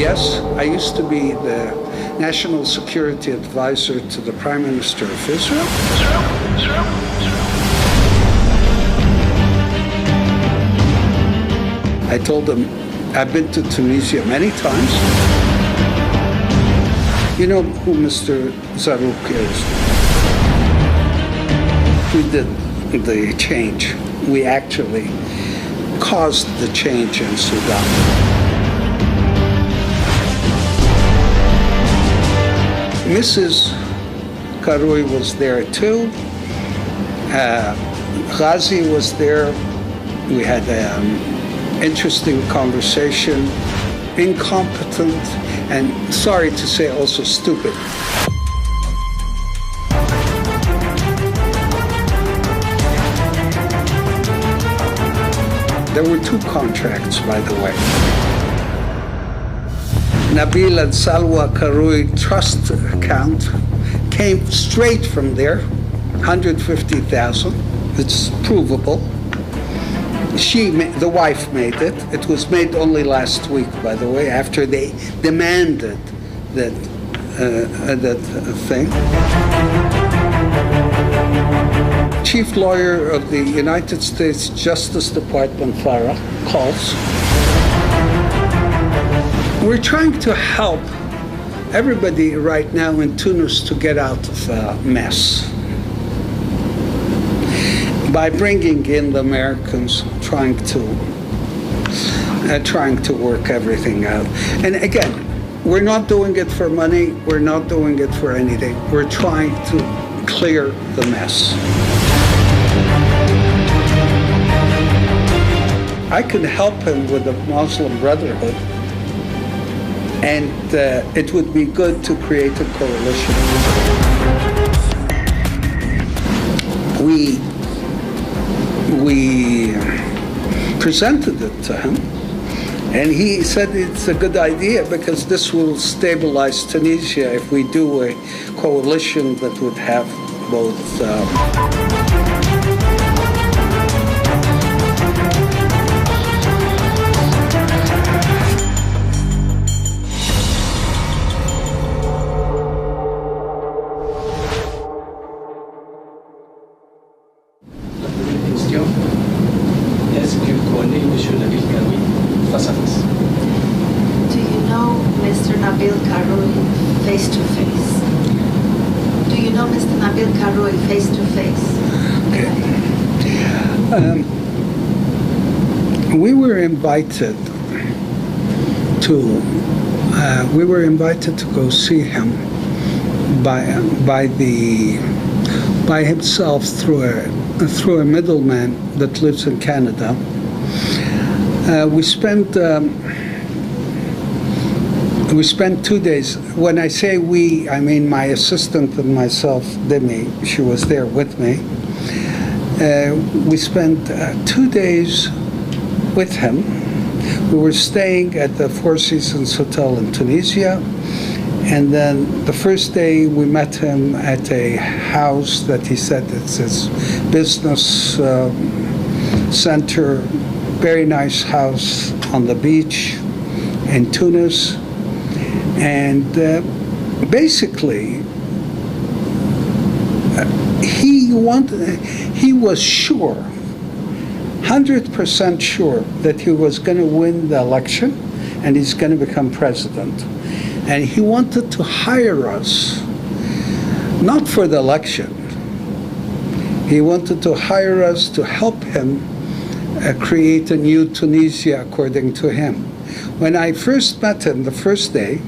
Yes, I used to be the National Security Advisor to the Prime Minister of Israel. I told him, I've been to Tunisia many times. You know who Mr. Zarouk is? We did the change. We actually caused the change in Sudan. Mrs. Qarui was there too. Ghazi was there. We had interesting conversation, incompetent, and sorry to say also stupid. There were two contracts, by the way. Nabil and Salwa Qarui trust account came straight from there, 150,000. It's provable. The wife made it. It was made only last week, by the way, after they demanded that thing. Chief lawyer of the United States Justice Department, Farah, calls. We're trying to help everybody right now in Tunis to get out of a mess by bringing in the Americans, trying to work everything out. And again, we're not doing it for money. We're not doing it for anything. We're trying to clear the mess. I could help him with the Muslim Brotherhood, and it would be good to create a coalition. We presented it to him, and he said it's a good idea because this will stabilize Tunisia if we do a coalition that would have both we were invited to go see him by himself through a middleman that lives in Canada. We spent 2 days. When I say we, I mean my assistant and myself, Demi. She was there with me. We spent 2 days with him. We were staying at the Four Seasons Hotel in Tunisia, and then the first day we met him at a house that he said it's his business center, very nice house on the beach in Tunis, and basically he was sure, 100% sure that he was going to win the election and he's going to become president. And he wanted to hire us, not for the election. He wanted to hire us to help him create a new Tunisia, according to him. When I first met him the first day,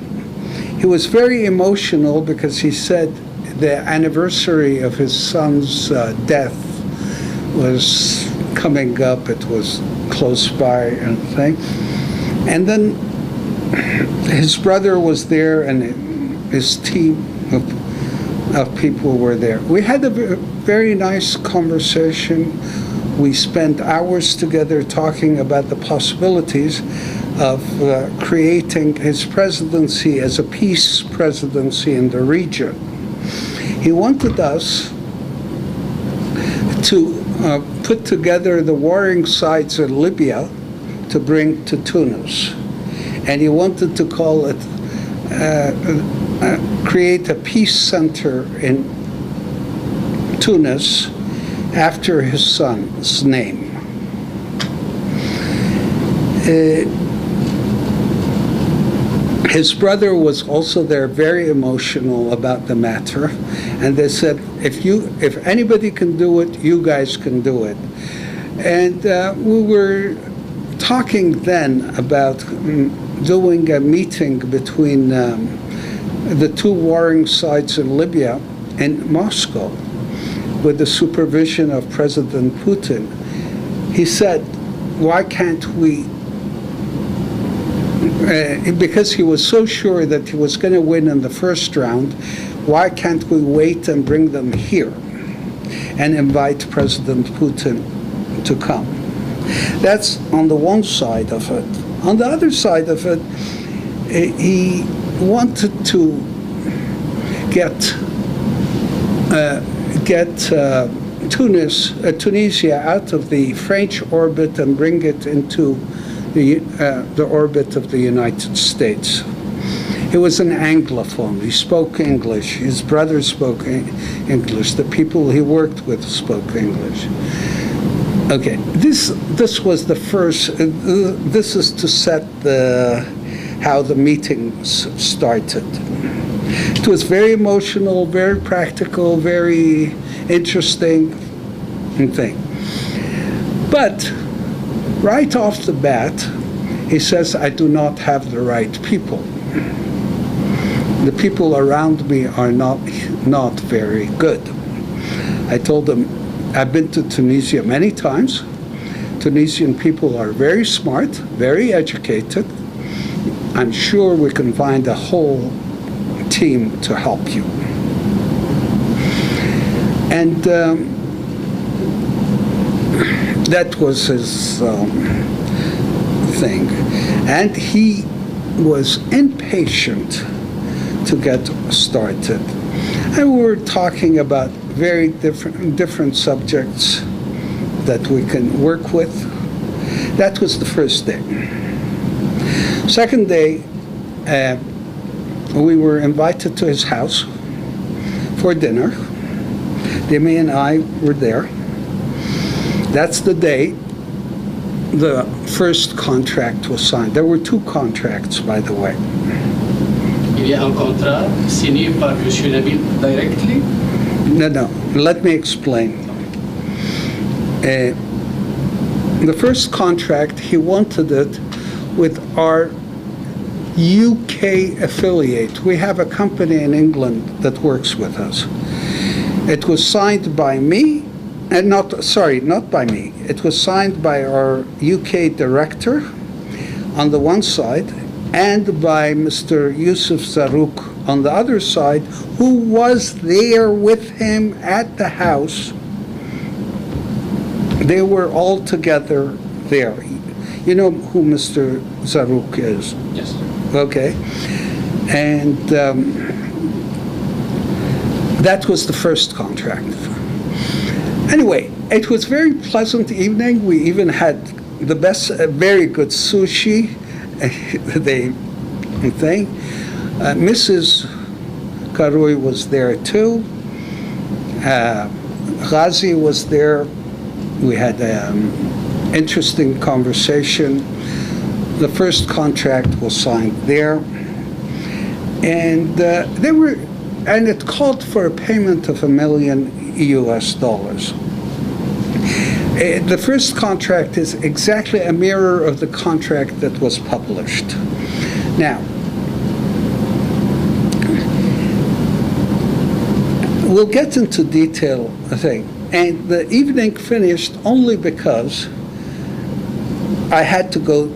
he was very emotional because he said the anniversary of his son's death was coming up. It was close by and thing. And then his brother was there and his team of people were there. We had a very nice conversation. We spent hours together talking about the possibilities of creating his presidency as a peace presidency in the region. He wanted us to put together the warring sides in Libya to bring to Tunis. and he wanted to call it, create a peace center in Tunis after his son's name. His brother was also there, very emotional about the matter, and they said, if anybody can do it, you guys can do it. And we were talking then about doing a meeting between the two warring sides in Libya and Moscow with the supervision of President Putin. He said, why can't we, because he was so sure that he was going to win in the first round, why can't we wait and bring them here and invite President Putin to come? That's on the one side of it. On the other side of it, he wanted to get Tunisia out of the French orbit and bring it into the orbit of the United States. He was an Anglophone. He spoke English. His brother spoke English. The people he worked with spoke English. Okay, this was the first. This is to set how the meetings started. It was very emotional, very practical, very interesting thing. But right off the bat, he says, I do not have the right people. The people around me are not very good. I told him, I've been to Tunisia many times. Tunisian people are very smart, very educated. I'm sure we can find a whole team to help you. And that was his thing. And he was impatient to get started. And we were talking about very different subjects that we can work with. That was the first day. Second day, we were invited to his house for dinner. Demi and I were there. That's the day the first contract was signed. There were two contracts, by the way. Il y a un contrat signé par Monsieur Nabil directly? No, let me explain. The first contract, he wanted it with our UK affiliate. We have a company in England that works with us. It was signed by me, and not by me. It was signed by our UK director on the one side, and by Mr. Yusuf Zarrouk on the other side, who was there with him at the house. They were all together there. You know who Mr. Zarrouk is? Yes. Okay. And that was the first contract. Anyway, it was a very pleasant evening. We even had the best, very good sushi. Mrs. القروي was there too. Ghazi was there. We had an interesting conversation. The first contract was signed there, and it called for a payment of $1 million. The first contract is exactly a mirror of the contract that was published. Now, we'll get into detail, I think. And the evening finished only because I had to go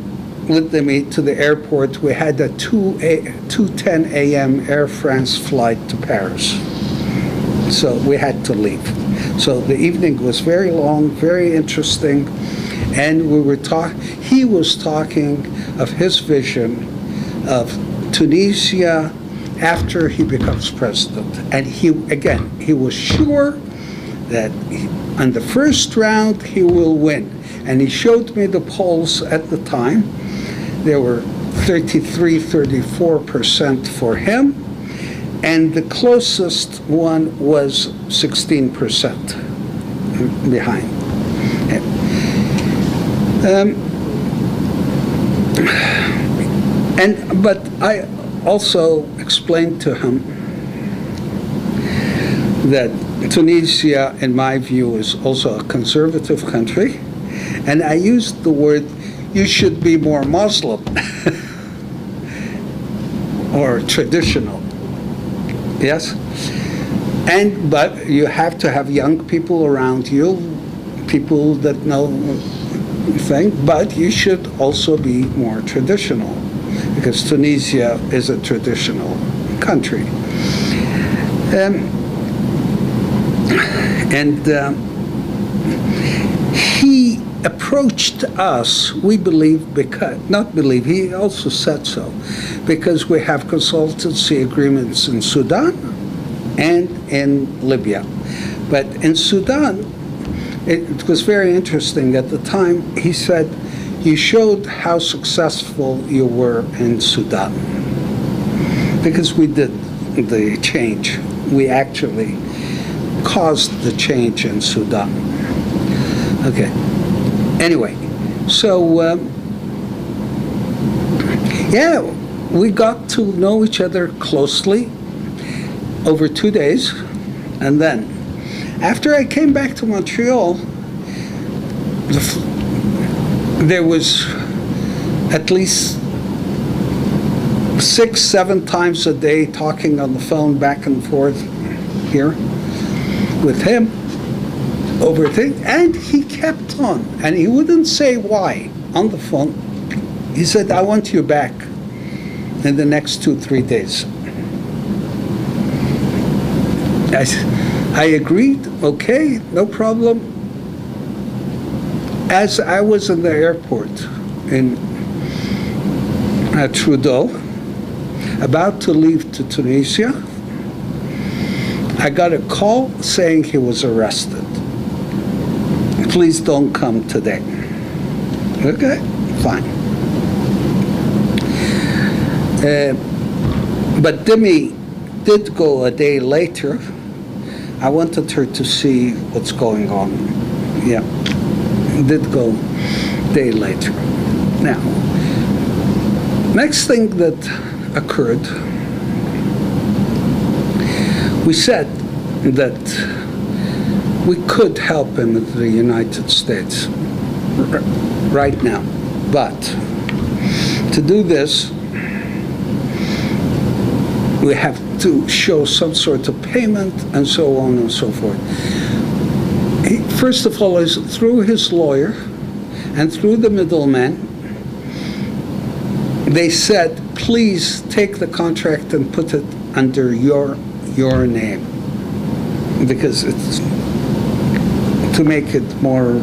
with them to the airport. We had a 2:10 a.m. Air France flight to Paris. So we had to leave. So the evening was very long, very interesting, and he was talking of his vision of Tunisia after he becomes president. And he was sure that on the first round he will win. And he showed me the polls at the time. There were 34% for him, and the closest one was 16% behind. But I also explained to him that Tunisia, in my view, is also a conservative country, and I used the word, you should be more Muslim or traditional. Yes? But you have to have young people around you, people that know things, but you should also be more traditional, because Tunisia is a traditional country. He approached us, we believe, he also said so, because we have consultancy agreements in Sudan and in Libya. But in Sudan, it was very interesting. At the time, he said, you showed how successful you were in Sudan, because we did the change. We actually caused the change in Sudan. Okay. Anyway, so yeah, we got to know each other closely over 2 days, and then after I came back to Montreal, there was at least 6-7 times a day talking on the phone back and forth here with him over things, and he kept on, and he wouldn't say why on the phone. He said, I want you back in the next 2-3 days. I agreed, okay, no problem. As I was in the airport in Trudeau, about to leave to Tunisia, I got a call saying he was arrested. Please don't come today. Okay, fine. But Demi did go a day later. I wanted her to see what's going on. Yeah, did go a day later. Now, next thing that occurred, we said that we could help him in the United States right now, but to do this, we have to show some sort of payment and so on and so forth. First of all, is through his lawyer and through the middleman, they said, please take the contract and put it under your name, because it's to make it more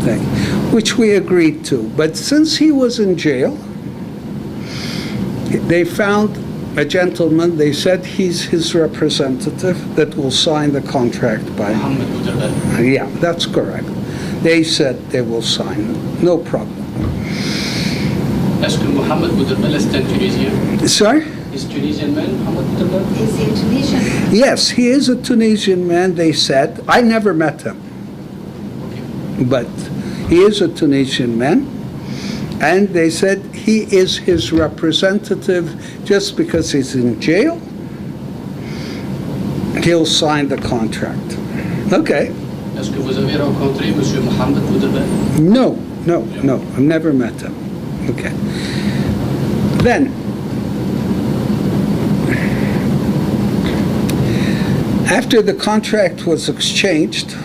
thing, which we agreed to. But since he was in jail, they found a gentleman, they said he's his representative that will sign the contract by... Yeah, that's correct. They said they will sign it. No problem. Est-ce que Mohamed Bouderbel est un Tunisien? Sorry? Is Tunisian man, Mohamed Bouderbel? Is he Tunisian? Yes, he is a Tunisian man, they said. I never met him. Okay. But he is a Tunisian man. And they said he is his representative just because he's in jail. He'll sign the contract. Okay. Est-ce que vous avez rencontré Monsieur Mohamed Bouderbel? No, I've never met him. Okay. Then, after the contract was exchanged,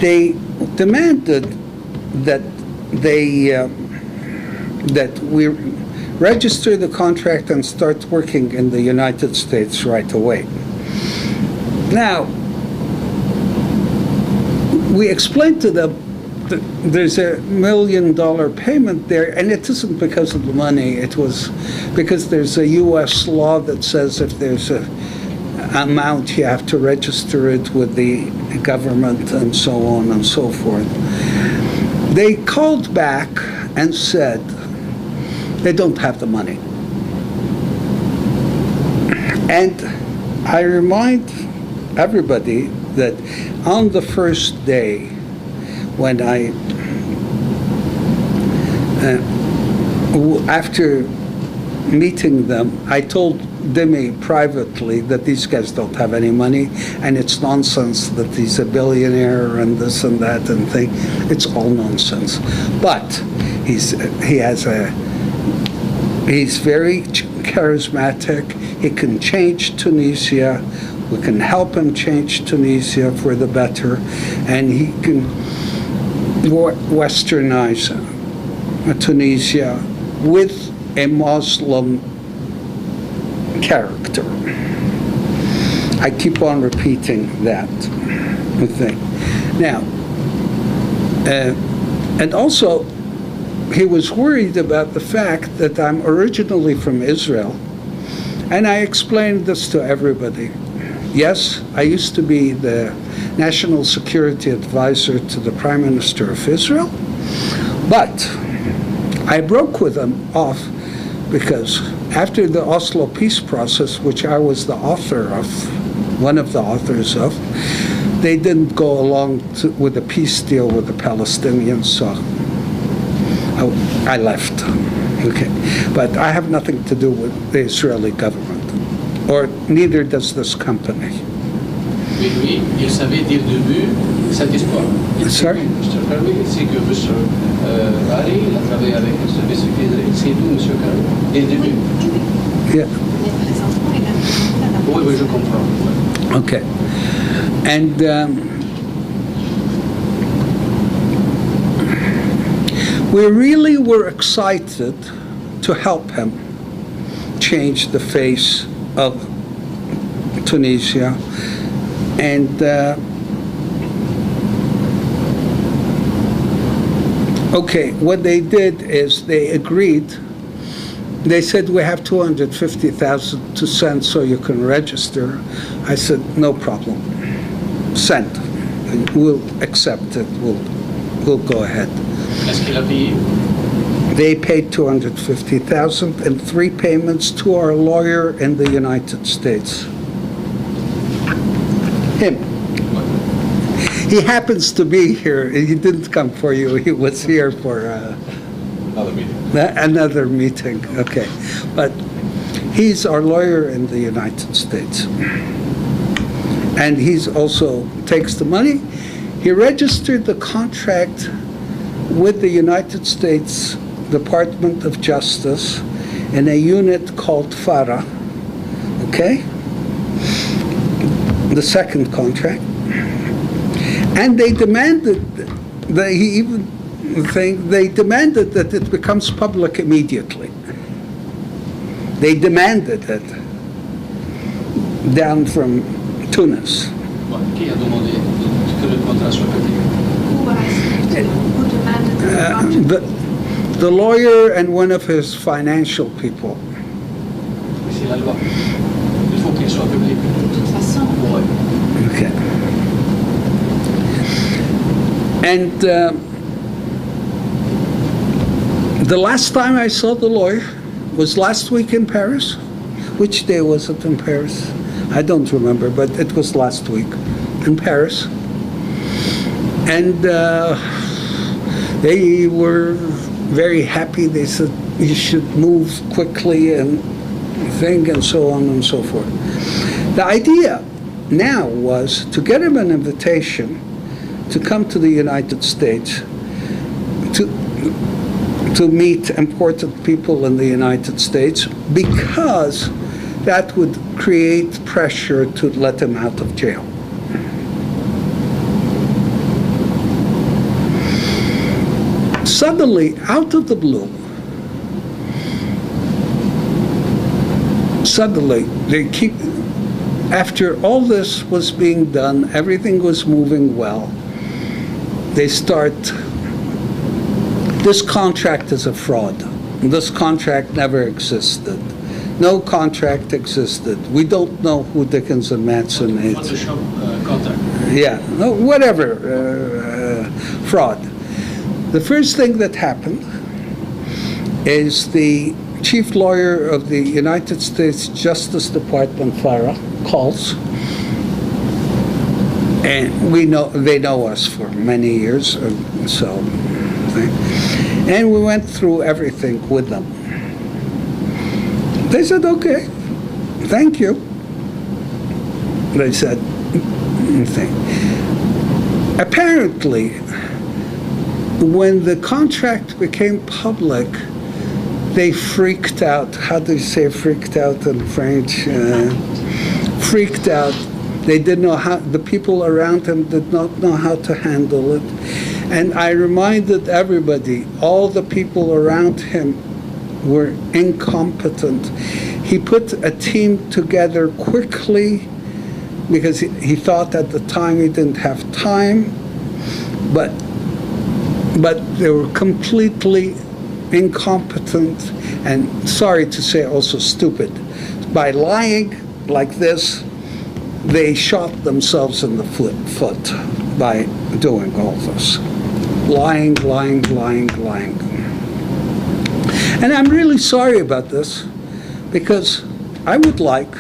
they demanded that that we register the contract and start working in the United States right away. Now, we explained to them that there's $1 million payment there, and it isn't because of the money. It was because there's a U.S. law that says if there's a amount, you have to register it with the government and so on and so forth. They called back and said, They don't have the money. And I remind everybody that on the first day when after meeting them, I told Demi privately that these guys don't have any money, and it's nonsense that he's a billionaire and this and that and thing. It's all nonsense. But he's very charismatic. He can change Tunisia. We can help him change Tunisia for the better, and he can westernize Tunisia with a Muslim character. I keep on repeating that thing. Now, and also, he was worried about the fact that I'm originally from Israel, and I explained this to everybody. Yes, I used to be the national security advisor to the Prime Minister of Israel, but I broke with him off because after the Oslo peace process, which I was the author of, one of the authors of, they didn't go along with a peace deal with the Palestinians, so I left. Okay, but I have nothing to do with the Israeli government, or neither does this company. Mais lui, il savait dès le début cet espoir. Sorry? Mr. Kirby, c'est que Mr. Ali, il a travaillé avec le service secret. C'est vous, Mr. Kirby, dès le début. Yeah. Oui, oui, je comprends. Okay. And we really were excited to help him change the face of Tunisia. And okay, what they did is they agreed. They said, we have 250,000 to send so you can register. I said, no problem. Send. We'll accept it. We'll go ahead. Est-ce qu'il a payé? They paid 250,000 in 3 payments to our lawyer in the United States. Him. He happens to be here. He didn't come for you. He was here for Another meeting. another meeting. Okay. But he's our lawyer in the United States. And he's also takes the money. He registered the contract with the United States Department of Justice in a unit called FARA. Okay? The second contract, and they demanded they demanded that it becomes public immediately. They demanded it down from Tunis. Qui a demandé que le contrat soit public? Who demanded the The lawyer and one of his financial people. C'est la loi. Il faut qu'il soit public. De toute façon, Ouais. Okay. And the last time I saw the lawyer was last week in Paris. Which day was it in Paris? I don't remember, but it was last week in Paris. And they were very happy. They said, you should move quickly and think, and so on and so forth. The idea now was to get him an invitation to come to the United States to meet important people in the United States, because that would create pressure to let him out of jail. Suddenly, out of the blue, after all this was being done, everything was moving well, they start, this contract is a fraud. This contract never existed. No contract existed. We don't know who Dickens and Matson is. What's the shop contract? Yeah, no, whatever, fraud. The first thing that happened is the chief lawyer of the United States Justice Department, FARA, calls. And they know us for many years, and we went through everything with them. They said, okay, thank you. They said, apparently, when the contract became public, they freaked out. How do you say freaked out in French? Freaked out. They didn't know how, the people around him did not know how to handle it. And I reminded everybody, all the people around him were incompetent. He put a team together quickly because he thought at the time he didn't have time, but they were completely incompetent and, sorry to say, also stupid. By lying like this, they shot themselves in the foot by doing all this. Lying. And I'm really sorry about this because I would like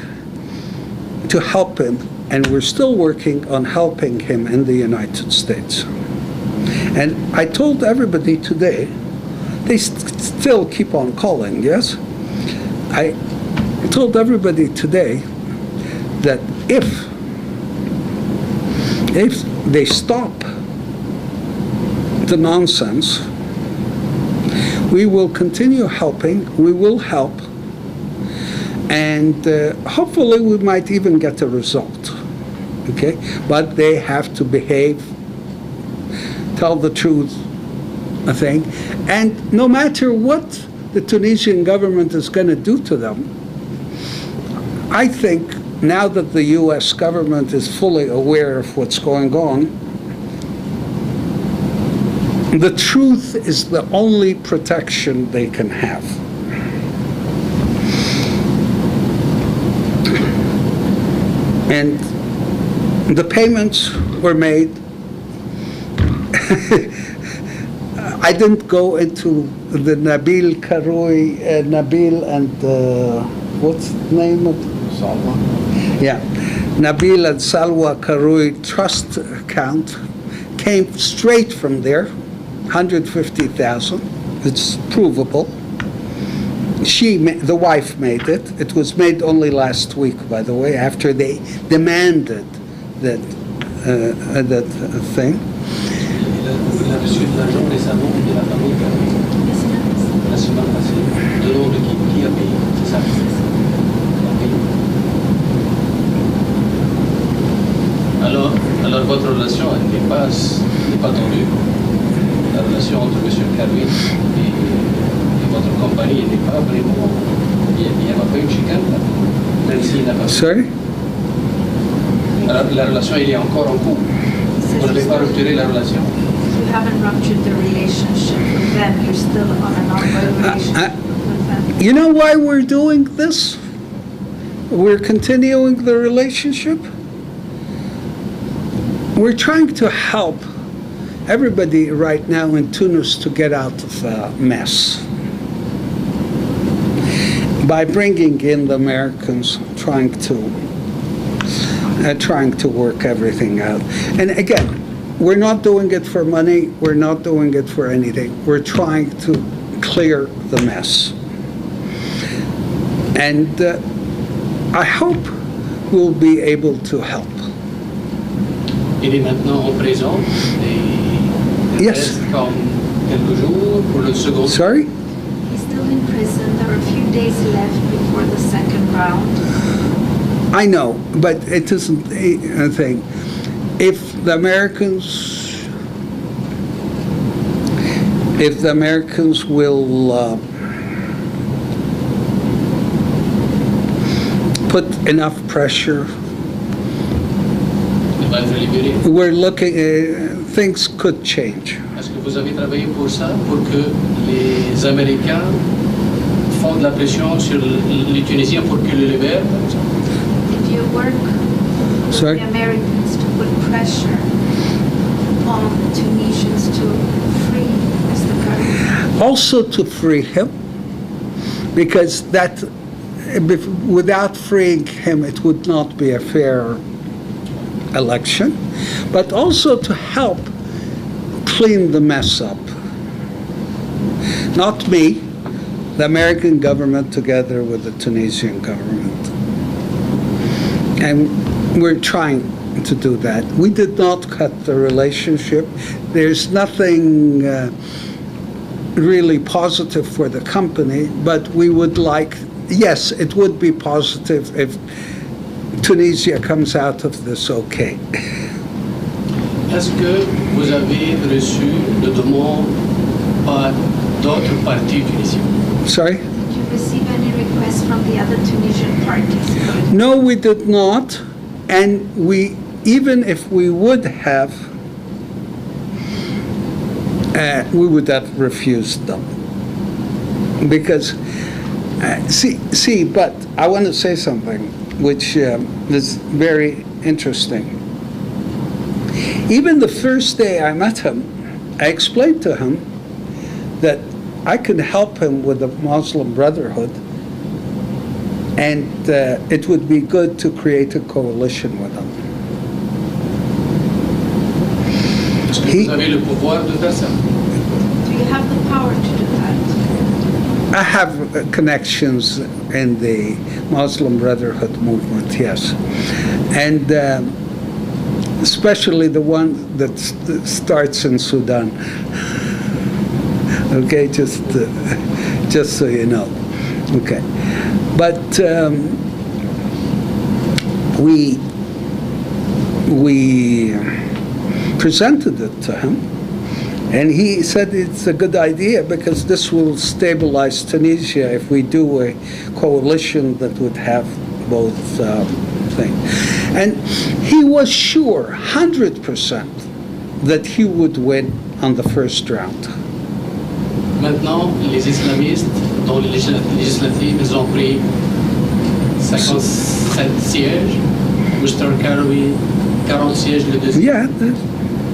to help him, and we're still working on helping him in the United States. And I told everybody today, they still keep on calling, yes? I told everybody today that if they stop the nonsense, we will continue helping, we will help, and hopefully we might even get a result, okay? But they have to behave, tell the truth, I think, and no matter what the Tunisian government is going to do to them, I think now that the U.S. government is fully aware of what's going on, the truth is the only protection they can have. And the payments were made. I didn't go into the Nabil Karoui, Nabil and what's the name of Salwa? Yeah, Nabil and Salwa Karoui trust account came straight from there, 150,000. It's provable. The wife made it. It was made only last week, by the way, after they demanded that thing. Il a reçu de l'argent récemment de la famille Caroui. La semaine passée. Le nom de qui a payé, c'est ça? Alors votre relation n'est pas tendue. La relation entre M. Caroui et votre compagnie n'est pas vraiment... Il n'y a pas eu de chicane, même s'il n'a pas... Sorry? La relation, il est encore en cours. Vous n'avez pas rupturé la relation. You haven't ruptured the relationship with them. You're still on an ongoing relationship with them. You know why we're doing this? We're continuing the relationship. We're trying to help everybody right now in Tunis to get out of a mess by bringing in the Americans, trying to work everything out. And again, we're not doing it for money. We're not doing it for anything. We're trying to clear the mess. And I hope we'll be able to help. Il est maintenant en prison. Il Yes. reste comme quelques jours pour le second. Sorry? He's still in prison. There are a few days left before the second round. I know, but it isn't a thing. If the Americans will put enough pressure, Il va être libéré. we're looking, things could change. Est-ce que vous avez travaillé pour ça, pour que les Américains font de la pression sur les Tunisiens pour qu'ils le libèrent, par exemple? Did you work with Sorry? the Americans to put pressure on the Tunisians to free Mr. Karoui? Also to free him, because that, without freeing him, it would not be a fair election, but also to help clean the mess up. Not me, the American government together with the Tunisian government. And we're trying to do that. We did not cut the relationship. There's nothing really positive for the company, but we would like, yes, it would be positive if Tunisia comes out of this okay. Est-ce que vous avez reçu de demandes par d'autres partis tunisiens? Sorry? Did you receive any requests from the other Tunisian parties? No, we did not. And we, even if we would have refused them. Because, but I want to say something which is very interesting. Even the first day I met him, I explained to him that I could help him with the Muslim Brotherhood, and it would be good to create a coalition with him. Est-ce que vous avez le pouvoir de faire ça? Do you have the power to do that? I have connections in the Muslim Brotherhood movement, yes. And especially the one that starts in Sudan. Okay, just so you know. Okay, but we presented it to him, and he said it's a good idea because this will stabilize Tunisia if we do a coalition that would have both things. And he was sure, 100%, that he would win on the first round. Maintenant, les islamistes, dans les législatives, ils ont pris 57 sièges. Mr. القروي, 40 sièges le deuxième. Yeah.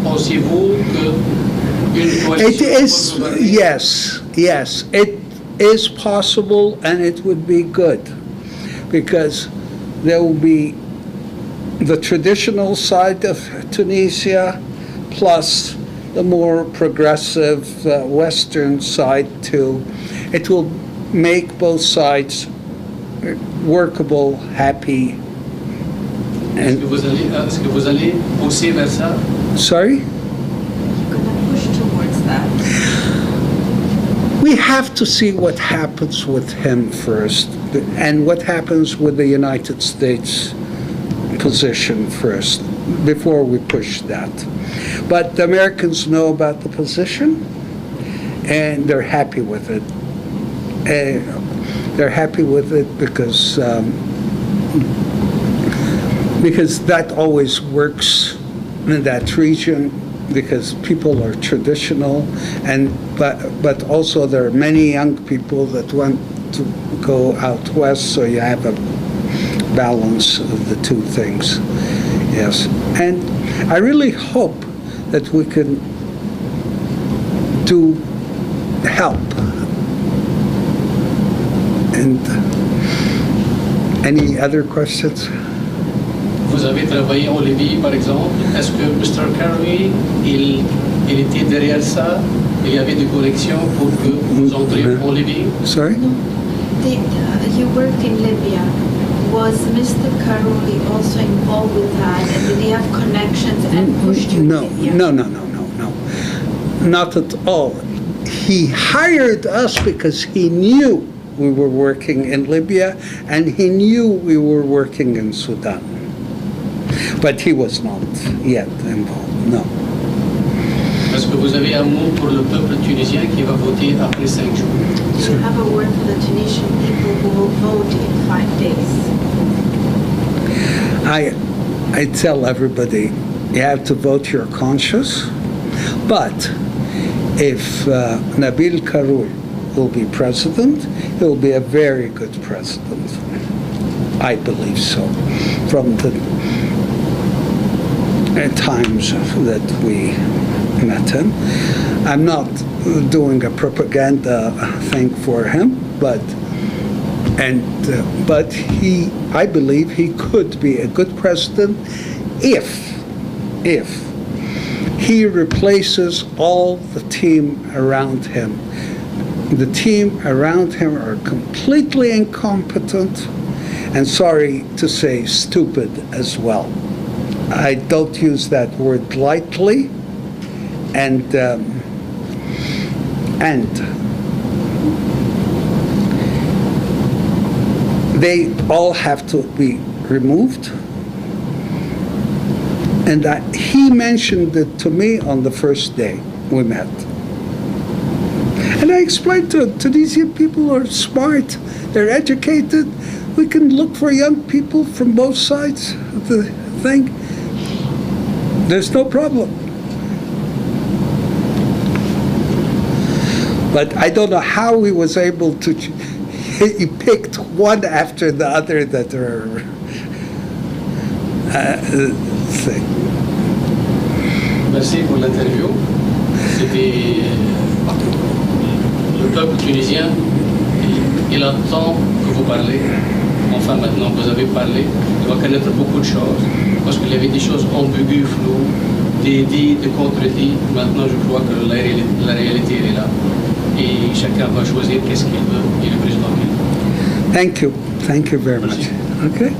Pensez-vous qu'une It coalition is, yes, it is possible, and it would be good, because there will be the traditional side of Tunisia, plus the more progressive Western side too. It will make both sides workable, happy. Est-ce que vous allez pousser vers ça? Sorry? You're going to push towards that. We have to see what happens with him first, and what happens with the United States position first, before we push that. But the Americans know about the position, and they're happy with it. They're happy with it because that always works in that region, because people are traditional, but also there are many young people that want to go out west, so you have a balance of the two things. Yes, and I really hope that we can help. And any other questions? Vous avez travaillé en Libye, par exemple. Est-ce que Mr. القروي, il était derrière ça? Il y avait des connexions pour que vous entriez en Libye? Sorry? You worked in Libya. Was Mr. القروي also involved with that? And did he have connections and pushed you No, to Libya? no. Not at all. He hired us because he knew we were working in Libya, and he knew we were working in Sudan. But he was not yet involved, no. Est-ce que vous avez un mot pour le peuple tunisien qui va voter après 5 jours? Do you have a word for the Tunisian people who will vote in 5 days? I tell everybody, you have to vote your conscience, but if Nabil Karoui will be president, he'll be a very good president. I believe so, from the times that we met him. I'm not doing a propaganda thing for him, but But I believe he could be a good president if he replaces all the team around him. The team around him are completely incompetent and, sorry to say, stupid as well. I don't use that word lightly. And they all have to be removed. And he mentioned it to me on the first day we met. And I explained to Tunisian people are smart, they're educated. We can look for young people from both sides of the thing. There's no problem. But I don't know how he was able to, he picked one after the other that are thing. Merci pour l'interview. C'était le peuple tunisien. Il attend que vous parlez. Enfin, maintenant que vous avez parlé, il va connaître beaucoup de choses. Parce qu'il y avait des choses ambiguës, floues, des dits, des contre-dits. Maintenant, je crois que la réalité est là. Et chacun va choisir qu'est-ce qu'il veut et le président qu'il veut. Thank you very much. Okay.